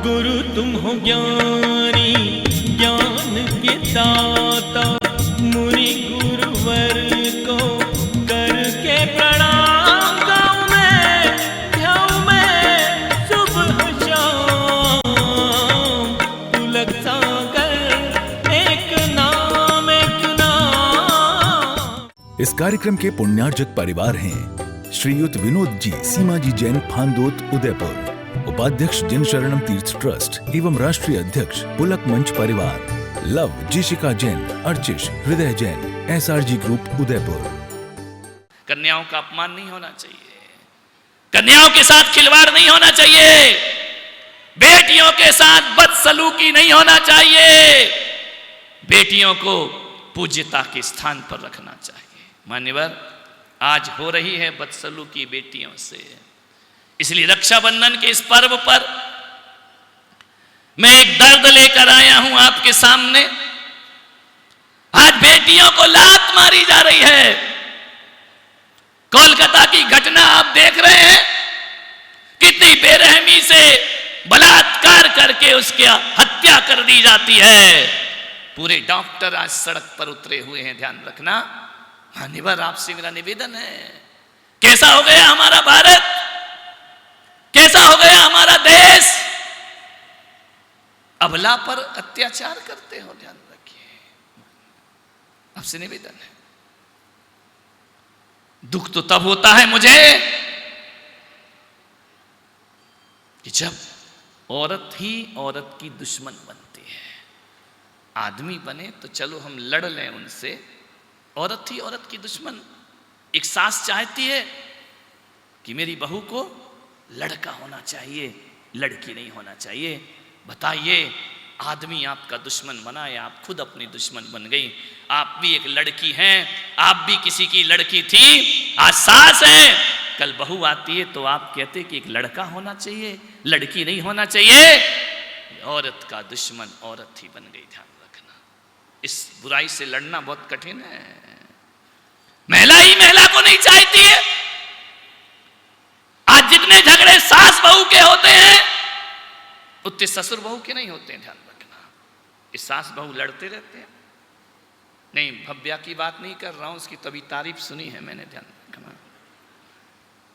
गुरु तुम हो ज्ञानी ज्ञान के दाता, मुनि गुरुवर को करके प्रणाम गाऊं मैं सुबह शाम। पुलक सागर एक नाम एक नाम। इस कार्यक्रम के पुण्यार्जक परिवार हैं श्रीयुत विनोद जी सीमा जी जैन फांदोत उदयपुर, उपाध्यक्ष जिन शरणम तीर्थ ट्रस्ट एवं राष्ट्रीय अध्यक्ष पुलक मंच परिवार, लव जिशिका जैन, अर्चिश हृदय जैन, SRG ग्रुप उदयपुर। कन्याओं का अपमान नहीं होना चाहिए, कन्याओं के साथ खिलवाड़ नहीं होना चाहिए, बेटियों के साथ बदसलूकी नहीं होना चाहिए, बेटियों को पूज्यता के स्थान पर रखना चाहिए। मान्यवर, आज हो रही है बदसलूकी बेटियों से, इसलिए रक्षाबंधन के इस पर्व पर मैं एक दर्द लेकर आया हूं आपके सामने। आज बेटियों को लात मारी जा रही है। कोलकाता की घटना आप देख रहे हैं, कितनी बेरहमी से बलात्कार करके उसकी हत्या कर दी जाती है। पूरे डॉक्टर आज सड़क पर उतरे हुए हैं, ध्यान रखना। मान्यवर, आपसे मेरा निवेदन है, कैसा हो गया हमारा भारत, कैसा हो गया हमारा देश। अबला पर अत्याचार करते हो, ध्यान रखिए, आपसे निवेदन है। दुख तो तब होता है मुझे कि जब औरत ही औरत की दुश्मन बनती है। आदमी बने तो चलो हम लड़ लें उनसे, औरत ही औरत की दुश्मन। एक सास चाहती है कि मेरी बहू को लड़का होना चाहिए, लड़की नहीं होना चाहिए। बताइए, आदमी आपका दुश्मन बना या आप खुद अपनी दुश्मन बन गई? आप भी एक लड़की हैं, आप भी किसी की लड़की थी, आज सास हैं, कल बहू आती है तो आप कहते कि एक लड़का होना चाहिए, लड़की नहीं होना चाहिए। औरत का दुश्मन औरत ही बन गई, ध्यान रखना। इस बुराई से लड़ना बहुत कठिन है। महिला ही महिला को नहीं चाहती है। आज जितने झगड़े सास बहू के होते हैं उतने ससुर बहू के नहीं होते हैं, ध्यान रखना। इस सास बहू लड़ते रहते हैं। नहीं, भव्या की बात नहीं कर रहा हूं, उसकी तभी तारीफ सुनी है मैंने, ध्यान रखना।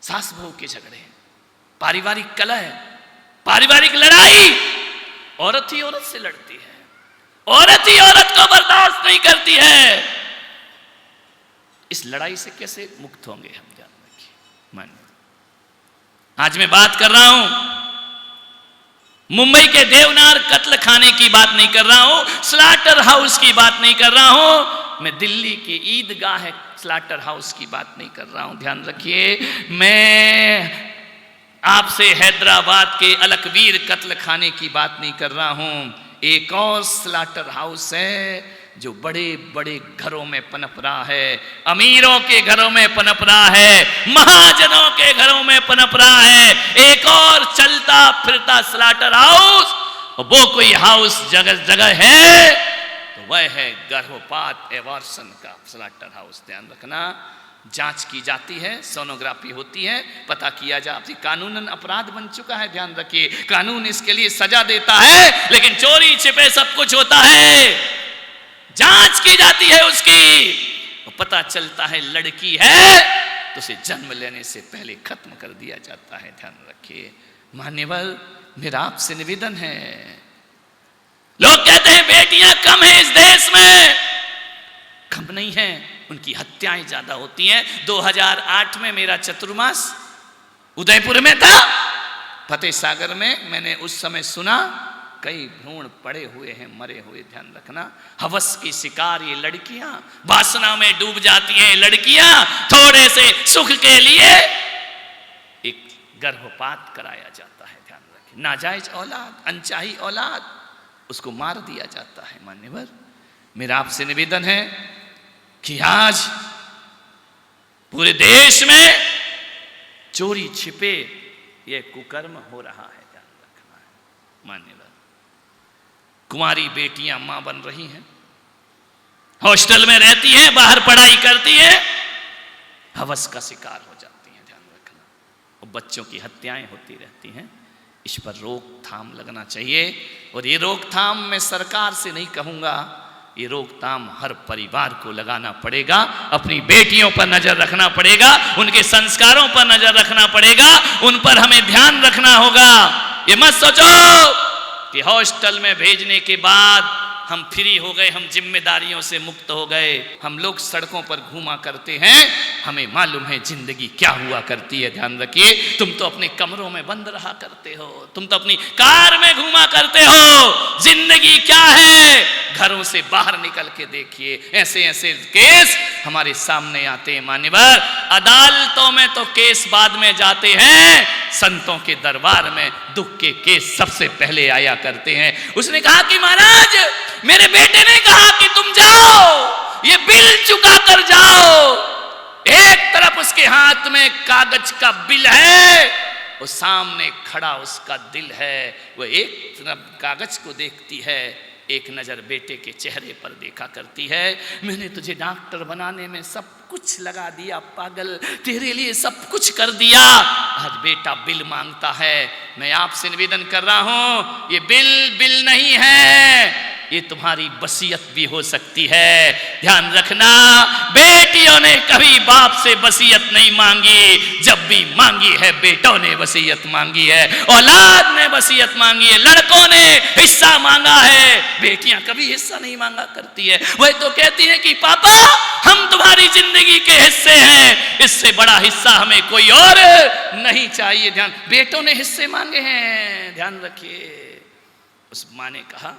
सास बहू के झगड़े, पारिवारिक कलह, पारिवारिक लड़ाई, औरत ही औरत से लड़ती है, औरत ही औरत को बर्दाश्त नहीं करती है। इस लड़ाई से कैसे मुक्त होंगे हम, ध्यान रखिए। मानिए, आज मैं बात कर रहा हूं मुंबई के देवनार कत्ल खाने की बात नहीं कर रहा हूं, स्लाटर हाउस की बात नहीं कर रहा हूं, मैं दिल्ली के ईदगाह स्लाटर हाउस की बात नहीं कर रहा हूं, ध्यान रखिए। मैं आपसे हैदराबाद के अलकवीर कत्ल खाने की बात नहीं कर रहा हूं। एक और स्लाटर हाउस है जो बड़े बड़े घरों में पनप रहा है, अमीरों के घरों में पनप रहा है, महाजनों के घरों में पनप रहा है। एक और चलता फिरता स्लाटर हाउस, वो कोई हाउस जगह जगह है तो वह है गर्भपात एवर्सन का स्लाटर हाउस, ध्यान रखना। जांच की जाती है, सोनोग्राफी होती है, पता किया जाती, कानूनन अपराध बन चुका है, ध्यान रखिए। कानून इसके लिए सजा देता है, लेकिन चोरी छिपे सब कुछ होता है। जांच की जाती है उसकी, पता चलता है लड़की है तो उसे जन्म लेने से पहले खत्म कर दिया जाता है, ध्यान रखिए। मान्यवर, मेरा आपसे निवेदन है, लोग कहते हैं बेटियां कम हैं इस देश में, कम नहीं है, उनकी हत्याएं ज्यादा होती हैं। 2008 में मेरा चतुर्मास उदयपुर में था, फतेह सागर में। मैंने उस समय सुना कई भ्रूण पड़े हुए हैं, मरे हुए, ध्यान रखना। हवस की शिकार ये लड़कियां, वासना में डूब जाती हैं लड़कियां, थोड़े से सुख के लिए एक गर्भपात कराया जाता है, ध्यान रखें। नाजायज औलाद, अनचाही औलाद, उसको मार दिया जाता है। मान्यवर, मेरा आपसे निवेदन है कि आज पूरे देश में चोरी छिपे ये कुकर्म हो रहा है, ध्यान रखना है। मान्यवर, कुंवारी बेटियां मां बन रही हैं, हॉस्टल में रहती हैं, बाहर पढ़ाई करती हैं, हवस का शिकार हो जाती हैं, ध्यान रखना। और बच्चों की हत्याएं होती रहती हैं। इस पर रोकथाम लगना चाहिए। और ये रोकथाम मैं सरकार से नहीं कहूँगा, ये रोकथाम हर परिवार को लगाना पड़ेगा। अपनी बेटियों पर नजर रखना पड़ेगा, उनके संस्कारों पर नजर रखना पड़ेगा, उन पर हमें ध्यान रखना होगा। ये मत सोचो कि हॉस्टल में भेजने के बाद हम फ्री हो गए, हम जिम्मेदारियों से मुक्त हो गए। हम लोग सड़कों पर घूमा करते हैं, हमें मालूम है जिंदगी क्या हुआ करती है। ध्यान रखिए, तुम तो अपने कमरों में बंद रहा करते हो, तुम तो अपनी कार में घूमा करते हो। जिंदगी क्या है, घरों से बाहर निकल के देखिए, ऐसे ऐसे केस हमारे सामने आते हैं। मान्यवर, अदालतों में तो केस बाद में जाते हैं, संतों के दरबार में दुख के केस सबसे पहले आया करते हैं। उसने कहा कि महाराज, मेरे बेटे ने कहा कि तुम जाओ, ये बिल चुका कर जाओ। एक तरफ उसके हाथ में कागज का बिल है, और सामने खड़ा उसका दिल है। वो एक तरफ कागज को देखती है, एक नजर बेटे के चेहरे पर देखा करती है। मैंने तुझे डॉक्टर बनाने में सब कुछ लगा दिया पागल, तेरे लिए सब कुछ कर दिया, आज बेटा बिल मांगता है। मैं आपसे निवेदन कर रहा हूं, ये बिल नहीं है, ये तुम्हारी वसीयत भी हो सकती है। ध्यान रखना, बेटियों ने कभी बाप से वसीयत नहीं मांगी, जब भी मांगी है बेटों ने वसीयत मांगी है, औलाद ने वसीयत मांगी है, लड़कों ने हिस्सा मांगा है, बेटियां कभी हिस्सा नहीं मांगा करती है। वह तो कहती है कि पापा, हम तुम्हारी जिंदगी के हिस्से हैं, इससे बड़ा हिस्सा हमें कोई और नहीं चाहिए। ध्यान, बेटों ने हिस्से मांगे हैं, ध्यान रखिए। उस माँ ने कहा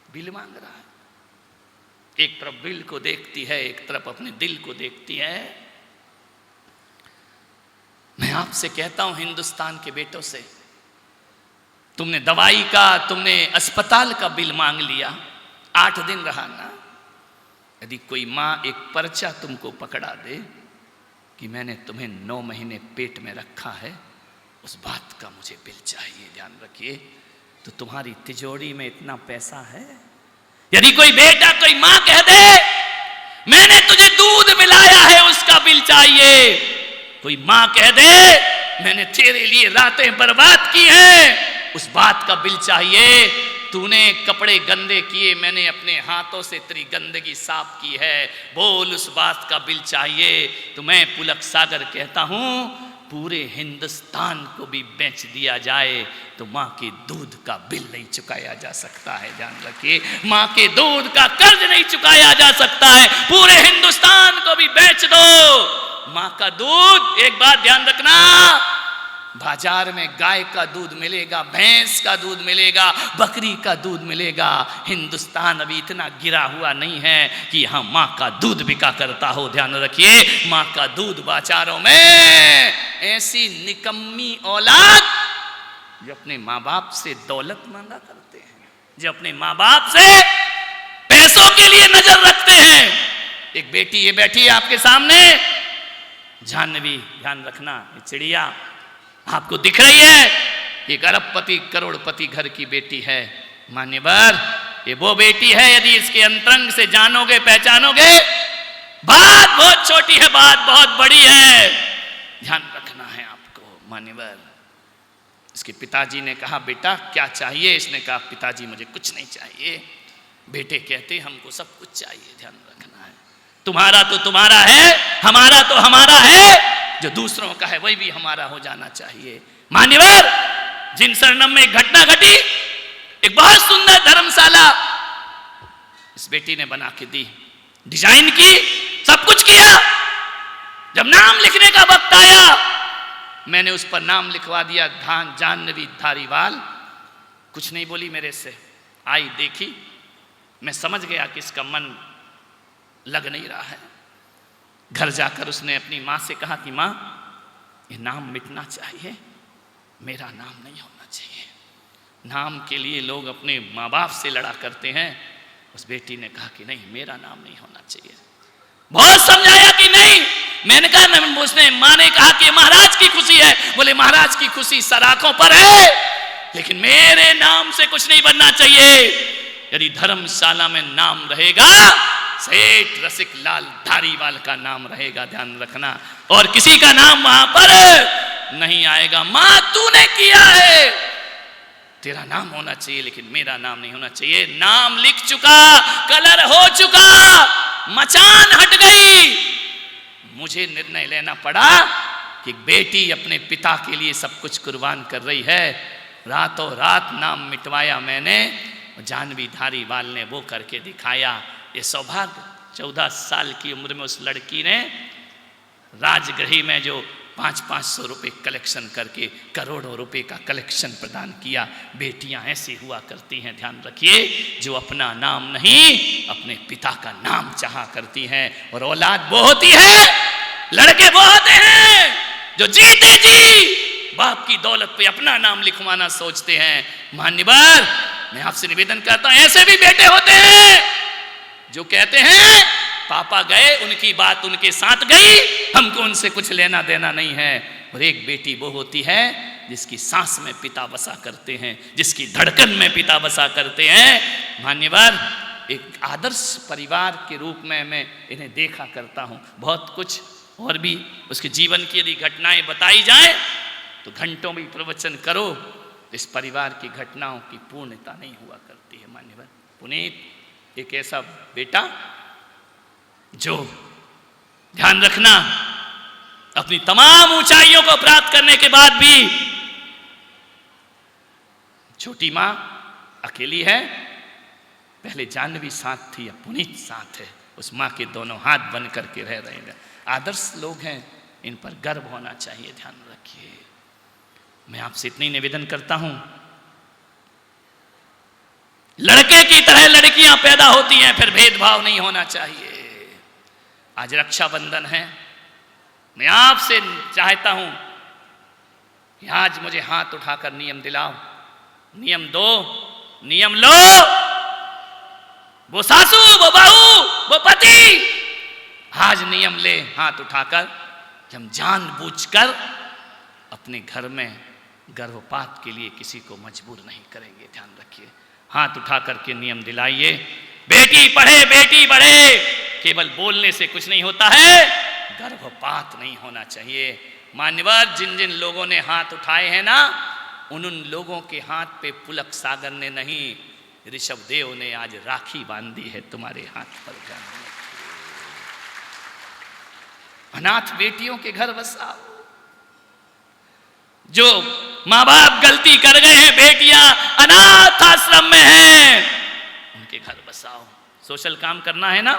बिल मांग रहा है। एक तरफ बिल को देखती है, एक तरफ अपने दिल को देखती है। मैं आपसे कहता हूं, हिंदुस्तान के बेटों से, तुमने दवाई का, तुमने अस्पताल का बिल मांग लिया, 8 दिन रहा ना। यदि कोई माँ एक पर्चा तुमको पकड़ा दे कि मैंने तुम्हें 9 महीने पेट में रखा है, उस बात का मुझे बिल चाहिए, ध्यान रखिए, तो तुम्हारी तिजोरी में इतना पैसा है? यदि कोई बेटा, कोई माँ कह दे मैंने तुझे दूध पिलाया है, उसका बिल चाहिए। कोई माँ कह दे मैंने तेरे लिए रातें बर्बाद की हैं, उस बात का बिल चाहिए। तूने कपड़े गंदे किए, मैंने अपने हाथों से तेरी गंदगी साफ की है, बोल, उस बात का बिल चाहिए। तो मैं पुलक सागर कहता हूं, पूरे हिंदुस्तान को भी बेच दिया जाए तो माँ के दूध का बिल नहीं चुकाया जा सकता है। ध्यान रखिए, माँ के दूध का कर्ज नहीं चुकाया जा सकता है। पूरे हिंदुस्तान को भी बेच दो, माँ का दूध। एक बात ध्यान रखना, बाजार में गाय का दूध मिलेगा, भैंस का दूध मिलेगा, बकरी का दूध मिलेगा। हिंदुस्तान अभी इतना गिरा हुआ नहीं है कि यहाँ माँ का दूध बिका करता हो। ध्यान रखिए, माँ का दूध बाजारों में ऐसी निकम्मी औलाद जो अपने माँ बाप से दौलत मांगा करते हैं, जो अपने माँ बाप से पैसों के लिए नजर रखते हैं। एक बेटी ये बैठी है आपके सामने, जाह्नवी, ध्यान रखना, ये चिड़िया आपको दिख रही है, एक अरबपति करोड़पति घर की बेटी है। मान्यवर, ये वो बेटी है, यदि इसके अंतरंग से जानोगे, पहचानोगे, बात बहुत छोटी है, बात बहुत बड़ी है, ध्यान रखना है आपको। मान्यवर, इसके पिताजी ने कहा बेटा क्या चाहिए? इसने कहा पिताजी मुझे कुछ नहीं चाहिए। बेटे कहते हमको सब कुछ चाहिए। ध्यान रखना है, तुम्हारा तो तुम्हारा है, हमारा तो हमारा है, जो दूसरों का है वही भी हमारा हो जाना चाहिए। मान्यवर, जिन शरणम में एक घटना घटी, एक बहुत सुंदर धर्मशाला इस बेटी ने बना के दी, डिजाइन की, सब कुछ किया। जब नाम लिखने का वक्त आया, मैंने उस पर नाम लिखवा दिया जाह्नवी धारीवाल। कुछ नहीं बोली मेरे से, आई देखी, मैं समझ गया कि इसका मन लग नहीं रहा है। घर जाकर उसने अपनी माँ से कहा कि माँ, ये नाम मिटना चाहिए, मेरा नाम नहीं होना चाहिए। नाम के लिए लोग अपने माँ बाप से लड़ा करते हैं। उस बेटी ने कहा कि नहीं, मेरा नाम नहीं होना चाहिए। बहुत समझाया कि नहीं, मैंने कहा नहीं। उसने, माँ ने कहा कि महाराज की खुशी है। बोले महाराज की खुशी सराखों पर है, लेकिन मेरे नाम से कुछ नहीं बनना चाहिए। यदि धर्मशाला में नाम रहेगा, सेठ रसिक लाल धारीवाल का नाम रहेगा, ध्यान रखना। और किसी का नाम वहां पर नहीं आएगा। मां तूने किया है, तेरा नाम होना चाहिए लेकिन मेरा नाम नहीं होना चाहिए। नाम लिख चुका, कलर हो चुका, मचान हट गई। मुझे निर्णय लेना पड़ा कि बेटी अपने पिता के लिए सब कुछ कुर्बान कर रही है। रातों रात नाम मिटवाया मैंने, जानवी धारीवाल ने वो करके दिखाया। ये सौभाग्य, 14 साल की उम्र में उस लड़की ने राजगृह में जो 500-500 रुपये कलेक्शन करके करोड़ों रुपए का कलेक्शन प्रदान किया। बेटियां ऐसी हुआ करती हैं, ध्यान रखिए, जो अपना नाम नहीं अपने पिता का नाम चाहा करती हैं। और औलाद वो होती है, लड़के वो होते हैं जो जीते जी बाप की दौलत पे अपना नाम लिखवाना सोचते हैं। मान्यवर, मैं आपसे निवेदन करता हूं, ऐसे भी बेटे होते हैं जो कहते हैं पापा गए, उनकी बात उनके साथ गई, हमको उनसे कुछ लेना देना नहीं है। और एक बेटी वो होती है जिसकी सांस में पिता बसा करते हैं, जिसकी धड़कन में पिता बसा करते हैं। मान्यवर, एक आदर्श परिवार के रूप में मैं इन्हें देखा करता हूं। बहुत कुछ और भी उसके जीवन की यदि घटनाएं बताई जाए तो घंटों में प्रवचन करो, इस परिवार की घटनाओं की पूर्णता नहीं हुआ करती है। मान्यवर, पुनीत एक ऐसा बेटा जो, ध्यान रखना, अपनी तमाम ऊंचाइयों को प्राप्त करने के बाद भी छोटी मां अकेली है। पहले जानवी साथ थी, अब पुनीत साथ है। उस मां के दोनों हाथ बन करके रह रहे हैं। आदर्श लोग हैं, इन पर गर्व होना चाहिए, ध्यान रखिए। मैं आपसे इतनी निवेदन करता हूं, लड़के की तरह लड़कियां पैदा होती हैं, फिर भेदभाव नहीं होना चाहिए। आज रक्षाबंधन है, मैं आपसे चाहता हूं कि आज मुझे हाथ उठाकर नियम दिलाओ, नियम दो, नियम लो। वो सासू, वो बहू, वो पति आज नियम ले हाथ उठाकर कि हम जानबूझकर अपने घर में गर्भपात के लिए किसी को मजबूर नहीं करेंगे। ध्यान रखिए, हाथ उठा करके नियम दिलाइए। बेटी पढ़े, बेटी बढ़े, केवल बोलने से कुछ नहीं होता है, गर्भपात नहीं होना चाहिए। मान्यवर, जिन जिन लोगों ने हाथ उठाए हैं ना, उन लोगों के हाथ पे पुलक सागर ने नहीं, ऋषभदेव ने आज राखी बांधी है तुम्हारे हाथ पर। अनाथ बेटियों के घर बसाओ। जो माँ बाप गलती कर गए हैं, बेटियां अनाथ आश्रम में हैं, उनके घर बसाओ। सोशल काम करना है ना,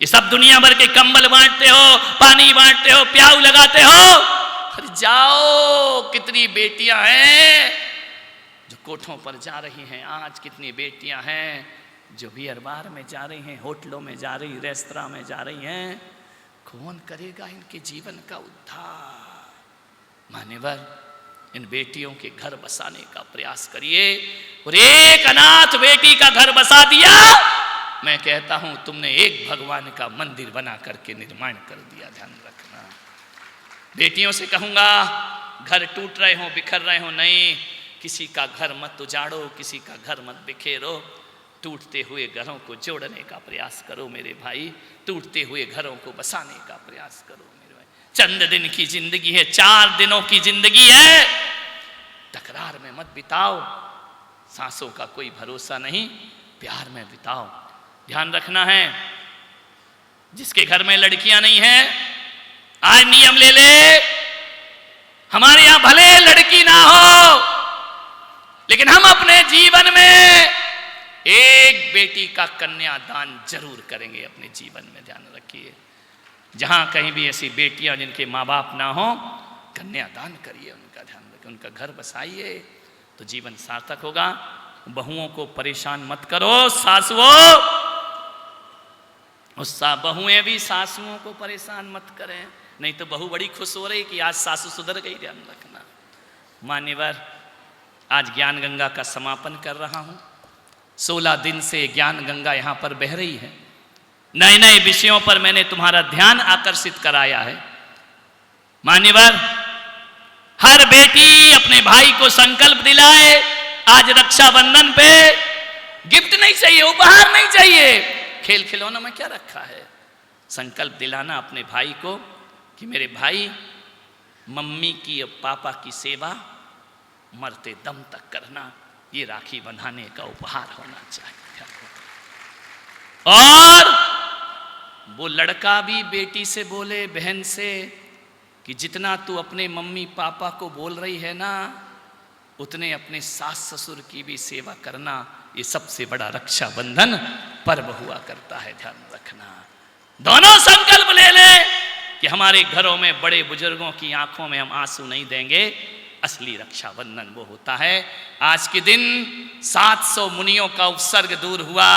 ये सब दुनिया भर के कंबल बांटते हो, पानी बांटते हो, प्याऊ लगाते हो, अरे जाओ। कितनी बेटियां हैं जो कोठों पर जा रही हैं, आज कितनी बेटियां हैं जो बियर बार में जा रही हैं, होटलों में जा रही, रेस्तरां में जा रही हैं। कौन करेगा इनके जीवन का उद्धार? मान्यवर, इन बेटियों के घर बसाने का प्रयास करिए। और एक अनाथ बेटी का घर बसा दिया, मैं कहता हूं तुमने एक भगवान का मंदिर बना करके निर्माण कर दिया। ध्यान रखना, बेटियों से कहूंगा, घर टूट रहे हो, बिखर रहे हो, नहीं, किसी का घर मत उजाड़ो, किसी का घर मत बिखेरो। टूटते हुए घरों को जोड़ने का प्रयास करो मेरे भाई, टूटते हुए घरों को बसाने का प्रयास करो मेरे भाई। चंद दिन की जिंदगी है, 4 दिनों की जिंदगी है, तकरार में मत बिताओ। सांसों का कोई भरोसा नहीं, प्यार में बिताओ। ध्यान रखना है, जिसके घर में लड़कियां नहीं हैं, आज नियम ले ले, हमारे यहां भले लड़की ना हो, लेकिन हम अपने जीवन में एक बेटी का कन्यादान जरूर करेंगे अपने जीवन में। ध्यान रखिए, जहां कहीं भी ऐसी बेटियां जिनके माँ बाप ना हो, कन्यादान करिए, उनका ध्यान रखिए, उनका घर बसाइए, तो जीवन सार्थक होगा। बहुओं को परेशान मत करो, सासुओं, उससा बहुएं भी सासुओं को परेशान मत करें, नहीं तो बहू बड़ी खुश हो रही कि आज सासू सुधर गई। ध्यान रखना। मान्यवर, आज ज्ञान गंगा का समापन कर रहा हूं। 16 दिन से ज्ञान गंगा यहां पर बह रही है। नए नए विषयों पर मैंने तुम्हारा ध्यान आकर्षित कराया है। मान्यवर, हर बेटी अपने भाई को संकल्प दिलाए, आज रक्षाबंधन पे गिफ्ट नहीं चाहिए, उपहार नहीं चाहिए, खेल खिलौनों में क्या रखा है। संकल्प दिलाना अपने भाई को कि मेरे भाई, मम्मी की और पापा की सेवा मरते दम तक करना, ये राखी बंधाने का उपहार होना चाहिए। और वो लड़का भी बेटी से बोले, बहन से, कि जितना तू अपने मम्मी पापा को बोल रही है ना, उतने अपने सास ससुर की भी सेवा करना। ये सबसे बड़ा रक्षाबंधन पर्व हुआ करता है, ध्यान रखना। दोनों संकल्प ले ले कि हमारे घरों में बड़े बुजुर्गों की आंखों में हम आंसू नहीं देंगे। असली रक्षाबंधन वो होता है। आज के दिन 700 मुनियों का उपसर्ग दूर हुआ।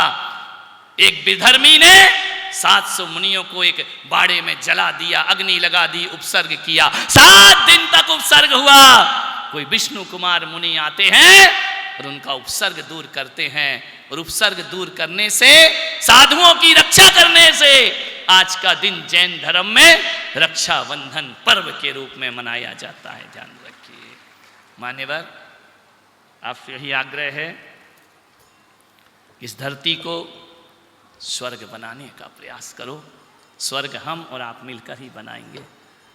एक विधर्मी ने 700 मुनियों को एक बाड़े में जला दिया, अग्नि लगा दी, उपसर्ग किया। 7 दिन तक उपसर्ग हुआ। कोई विष्णु कुमार मुनि आते हैं और उनका उपसर्ग दूर करते हैं। और उपसर्ग दूर करने से, साधुओं की रक्षा करने से आज का दिन जैन धर्म में रक्षाबंधन पर्व के रूप में मनाया जाता है। ध्यान रखिए मान्यवर, आपसे यही आग्रह है, इस धरती को स्वर्ग बनाने का प्रयास करो। स्वर्ग हम और आप मिलकर ही बनाएंगे।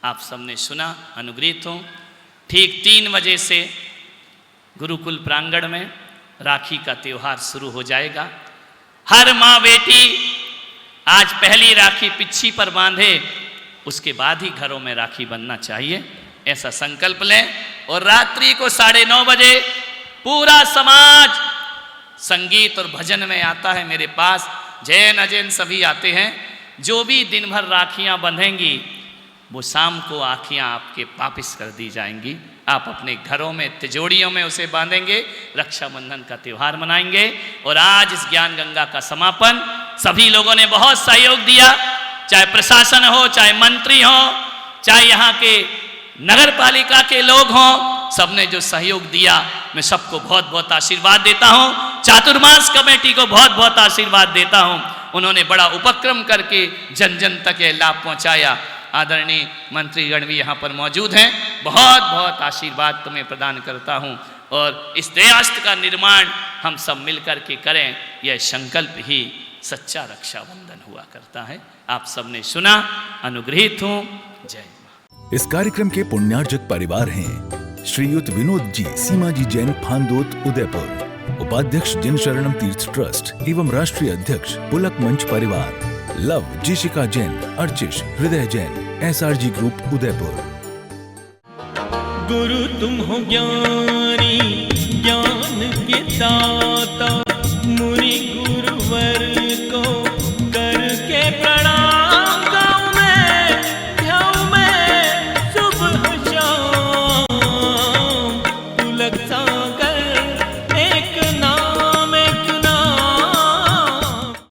आप सबने सुना, अनुग्रहित हो। ठीक 3 बजे से गुरुकुल प्रांगण में राखी का त्योहार शुरू हो जाएगा। हर माँ बेटी आज पहली राखी पिच्छी पर बांधे, उसके बाद ही घरों में राखी बंधना चाहिए, ऐसा संकल्प लें। और रात्रि को 9:30 बजे पूरा समाज संगीत और भजन में आता है मेरे पास। जैन अजैन सभी आते हैं। जो भी दिन भर राखियां बंधेंगी वो शाम को आखियां आपके वापिस कर दी जाएंगी। आप अपने घरों में तिजोड़ियों में उसे बांधेंगे, रक्षाबंधन का त्यौहार मनाएंगे। और आज इस ज्ञान गंगा का समापन सभी लोगों ने बहुत सहयोग दिया, चाहे प्रशासन हो, चाहे मंत्री हो, चाहे यहाँ के नगर पालिका के लोग हों, सबने जो सहयोग दिया, मैं सबको बहुत बहुत आशीर्वाद देता हूँ। चातुर्मास कमेटी को बहुत बहुत आशीर्वाद देता हूँ। उन्होंने बड़ा उपक्रम करके जन जन तक ये लाभ पहुँचाया। आदरणीय मंत्रीगण भी यहाँ पर मौजूद हैं। बहुत बहुत आशीर्वाद तुम्हें प्रदान करता हूँ। और इस देशास्त्र का निर्माण हम सब मिलकर के करें, यह संकल्प ही सच्चा रक्षाबंधन हुआ करता है। आप सबने सुना, अनुग्रहित हूँ। जय मां। इस कार्यक्रम के पुण्यार्जक परिवार हैं श्रीयुत विनोद जी, सीमा जी जैन, फांदोत, उदयपुर, उपाध्यक्ष जिन शरणम तीर्थ ट्रस्ट एवं राष्ट्रीय अध्यक्ष पुलक मंच परिवार, लव, जिशिका जैन, अर्चिश, हृदय जैन, SRG ग्रुप, उदयपुर। गुरु तुम हो ज्ञानी, ज्ञान के दाता।